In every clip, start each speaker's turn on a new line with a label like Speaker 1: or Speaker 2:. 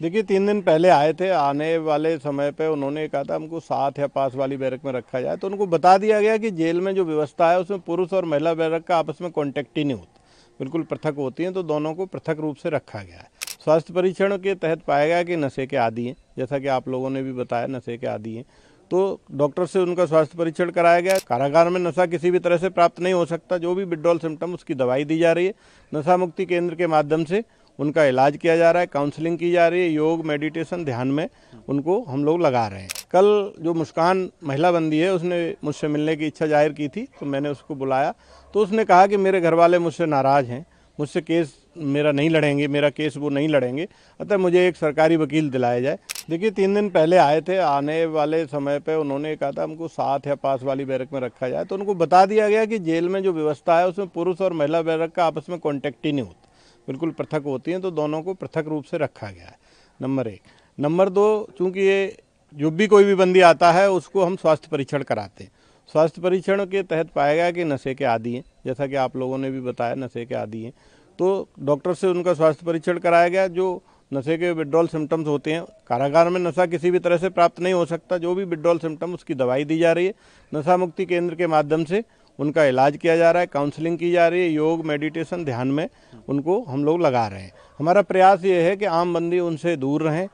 Speaker 1: देखिए 3 दिन पहले आए थे। आने वाले समय पे उन्होंने कहा था हमको साथ या पास वाली बैरक में रखा जाए, तो उनको बता दिया गया कि जेल में जो व्यवस्था है उसमें पुरुष और महिला बैरक का आपस में कॉन्टेक्ट ही नहीं होता, बिल्कुल पृथक होती हैं, तो दोनों को पृथक रूप से रखा गया है। स्वास्थ्य परीक्षण के तहत पाया गया कि नशे के आदी हैं, जैसा कि आप लोगों ने भी बताया नशे के आदी हैं, तो डॉक्टर से उनका स्वास्थ्य परीक्षण कराया गया। कारागार में नशा किसी भी तरह से प्राप्त नहीं हो सकता, जो भी विड्रॉल सिम्टम उसकी दवाई दी जा रही है। नशा मुक्ति केंद्र के माध्यम से उनका इलाज किया जा रहा है, काउंसलिंग की जा रही है, योग मेडिटेशन ध्यान में उनको हम लोग लगा रहे हैं। कल जो मुस्कान महिला बंदी है उसने मुझसे मिलने की इच्छा जाहिर की थी, तो मैंने उसको बुलाया, तो उसने कहा कि मेरे घर वाले मुझसे नाराज़ हैं, मुझसे केस मेरा नहीं लड़ेंगे, मेरा केस वो नहीं लड़ेंगे, अतः मुझे एक सरकारी वकील दिलाया जाए। देखिए 3 दिन पहले आए थे। आने वाले समय पे उन्होंने कहा था हमको साथ या पास वाली बैरक में रखा जाए, तो उनको बता दिया गया कि जेल में जो व्यवस्था है उसमें पुरुष और महिला बैरक का आपस में कॉन्टेक्ट ही नहीं होता, बिल्कुल पृथक होती हैं, तो दोनों को पृथक रूप से रखा गया है। नंबर 1। नंबर 2, चूँकि ये जो भी कोई भी बंदी आता है उसको हम स्वास्थ्य परीक्षण कराते हैं। स्वास्थ्य परीक्षण के तहत पाया गया कि नशे के आदी हैं, जैसा कि आप लोगों ने भी बताया नशे के आदी हैं, तो डॉक्टर से उनका स्वास्थ्य परीक्षण कराया गया। जो नशे के विड्रॉल सिम्टम्स होते हैं, कारागार में नशा किसी भी तरह से प्राप्त नहीं हो सकता, जो भी विड्रॉल सिम्टम उसकी दवाई दी जा रही है। नशा मुक्ति केंद्र के माध्यम से उनका इलाज किया जा रहा है, काउंसलिंग की जा रही है, योग मेडिटेशन ध्यान में उनको हम लोग लगा रहे हैं। हमारा प्रयास ये है कि आम बंदी उनसे दूर रहें,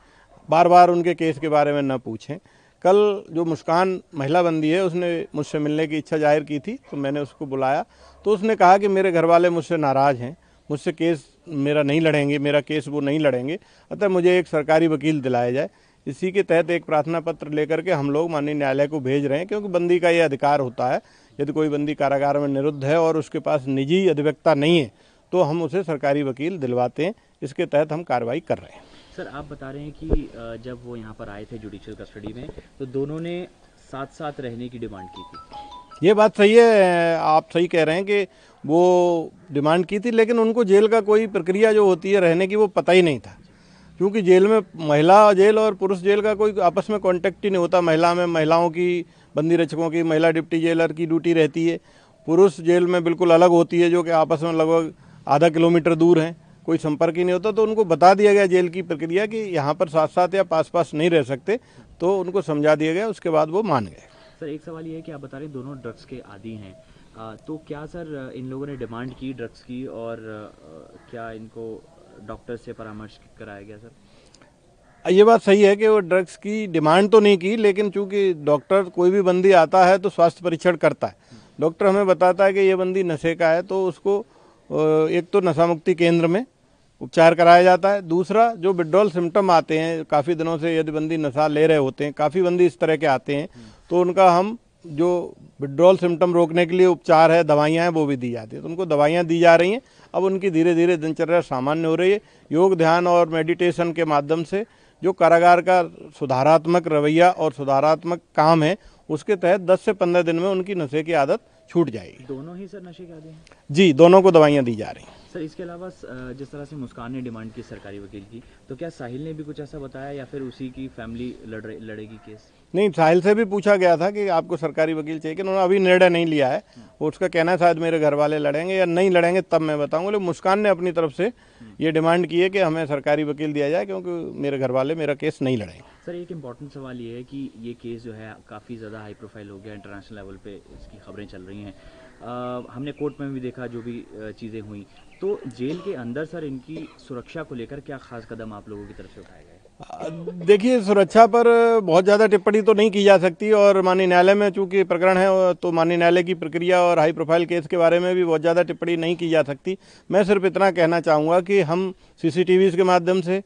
Speaker 1: बार बार उनके केस के बारे में न पूछें। कल जो मुस्कान महिला बंदी है उसने मुझसे मिलने की इच्छा जाहिर की थी, तो मैंने उसको बुलाया, तो उसने कहा कि मेरे घर वाले मुझसे नाराज़ हैं, मुझसे केस मेरा नहीं लड़ेंगे, मेरा केस वो नहीं लड़ेंगे, अतः मुझे एक सरकारी वकील दिलाया जाए। इसी के तहत एक प्रार्थना पत्र लेकर के हम लोग माननीय न्यायालय को भेज रहे हैं, क्योंकि बंदी का ये अधिकार होता है। यदि कोई बंदी कारागार में निरुद्ध है और उसके पास निजी अधिवक्ता नहीं है, तो हम उसे सरकारी वकील दिलवाते हैं। इसके तहत हम कार्रवाई कर रहे हैं।
Speaker 2: सर, आप बता रहे हैं कि जब वो यहाँ पर आए थे जुडिशियल कस्टडी में, तो दोनों ने साथ साथ रहने की डिमांड की थी।
Speaker 1: ये बात सही है, आप सही कह रहे हैं कि वो डिमांड की थी, लेकिन उनको जेल का कोई प्रक्रिया जो होती है रहने की वो पता ही नहीं था, क्योंकि जेल में महिला जेल और पुरुष जेल का कोई आपस में कांटेक्ट ही नहीं होता। महिला में महिलाओं की, बंदी रक्षकों की, महिला डिप्टी जेलर की ड्यूटी रहती है। पुरुष जेल में बिल्कुल अलग होती है, जो कि आपस में लगभग आधा किलोमीटर दूर हैं, कोई संपर्क ही नहीं होता। तो उनको बता दिया गया जेल की प्रक्रिया कि यहाँ पर साथ साथ या पास पास नहीं रह सकते, तो उनको समझा दिया गया, उसके बाद वो मान गए।
Speaker 2: सर, एक सवाल ये है कि आप बता रहे हैं दोनों ड्रग्स के आदी हैं, तो क्या सर इन लोगों ने डिमांड की ड्रग्स की, और क्या इनको डॉक्टर से परामर्श कराया गया सर?
Speaker 1: ये बात सही है कि वो ड्रग्स की डिमांड तो नहीं की, लेकिन चूंकि डॉक्टर कोई भी बंदी आता है तो स्वास्थ्य परीक्षण करता है। डॉक्टर हमें बताता है कि ये बंदी नशे का है, तो उसको एक तो नशा मुक्ति केंद्र में उपचार कराया जाता है। दूसरा, जो विड्रॉल सिम्टम आते हैं काफ़ी दिनों से, यदि बंदी नशा ले रहे होते हैं, काफ़ी बंदी इस तरह के आते हैं, तो उनका हम जो विड्रॉल सिम्टम रोकने के लिए उपचार है, दवाइयाँ हैं, वो भी दी जाती है। तो उनको दवाइयाँ दी जा रही हैं। अब उनकी धीरे धीरे दिनचर्या सामान्य हो रही है। योग ध्यान और मेडिटेशन के माध्यम से जो कारागार का सुधारात्मक रवैया और सुधारात्मक काम है, उसके तहत 10 से 15 दिन में उनकी नशे की आदत छूट जाएगी।
Speaker 2: दोनों ही सर नशे के आदी हैं?
Speaker 1: जी, दोनों को दवाइयाँ दी जा रही हैं।
Speaker 2: सर, इसके अलावा जिस तरह से मुस्कान ने डिमांड की सरकारी वकील की, तो क्या साहिल ने भी कुछ ऐसा बताया, या फिर उसी की फैमिली लड़ेगी केस?
Speaker 1: नहीं, साहिल से भी पूछा गया था कि आपको सरकारी वकील चाहिए, कि उन्होंने अभी निर्णय नहीं लिया है। वो उसका कहना है शायद मेरे घर वाले लड़ेंगे या नहीं लड़ेंगे तब मैं बताऊंगा, लेकिन मुस्कान ने अपनी तरफ से ये डिमांड की है कि हमें सरकारी वकील दिया जाए, क्योंकि मेरे घर वाले मेरा केस नहीं लड़ेंगे।
Speaker 2: सर, एक इम्पॉर्टेंट सवाल ये है कि ये केस जो है काफ़ी ज़्यादा हाई प्रोफाइल हो गया, इंटरनेशनल लेवल पे इसकी खबरें चल रही हैं। हमने कोर्ट में भी देखा जो भी चीज़ें हुई, तो जेल के अंदर सर इनकी सुरक्षा को लेकर क्या खास कदम आप लोगों की तरफ से उठाए गए?
Speaker 1: देखिए, सुरक्षा पर बहुत ज़्यादा टिप्पणी तो नहीं की जा सकती, और माननीय न्यायालय में चूंकि प्रकरण है, तो माननीय न्यायालय की प्रक्रिया और हाई प्रोफाइल केस के बारे में भी बहुत ज़्यादा टिप्पणी नहीं की जा सकती। मैं सिर्फ इतना कहना चाहूँगा कि हम CCTVs के माध्यम से,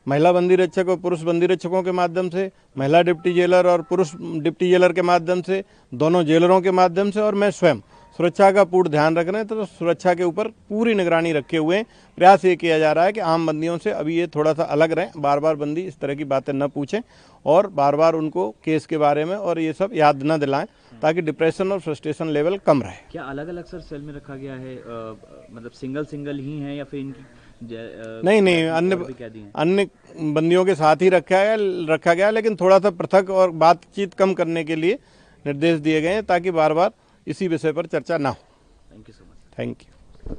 Speaker 1: महिला बंदी रक्षक और पुरुष बंदी रक्षकों के माध्यम से, महिला डिप्टी जेलर और पुरुष डिप्टी जेलर के माध्यम से, दोनों जेलरों के माध्यम से, और मैं स्वयं सुरक्षा का पूर्ण ध्यान रख रहे हैं। तो सुरक्षा के ऊपर पूरी निगरानी रखे हुए हैं। प्रयास ये किया जा रहा है कि आम बंदियों से अभी ये थोड़ा सा अलग रहें, बार बार बंदी इस तरह की बातें न पूछें, और बार बार उनको केस के बारे में और ये सब याद न दिलाएं, ताकि डिप्रेशन और फ्रस्ट्रेशन लेवल कम रहे।
Speaker 2: क्या अलग अलग सर सेल में रखा गया है, मतलब सिंगल ही है, या फिर इनकी
Speaker 1: नहीं, अन्य बंदियों के साथ ही रखा गया, लेकिन थोड़ा सा पृथक और बातचीत कम करने के लिए निर्देश दिए गए हैं, ताकि बार बार इसी विषय पर चर्चा ना हो।
Speaker 2: Thank you so much.
Speaker 1: Thank you.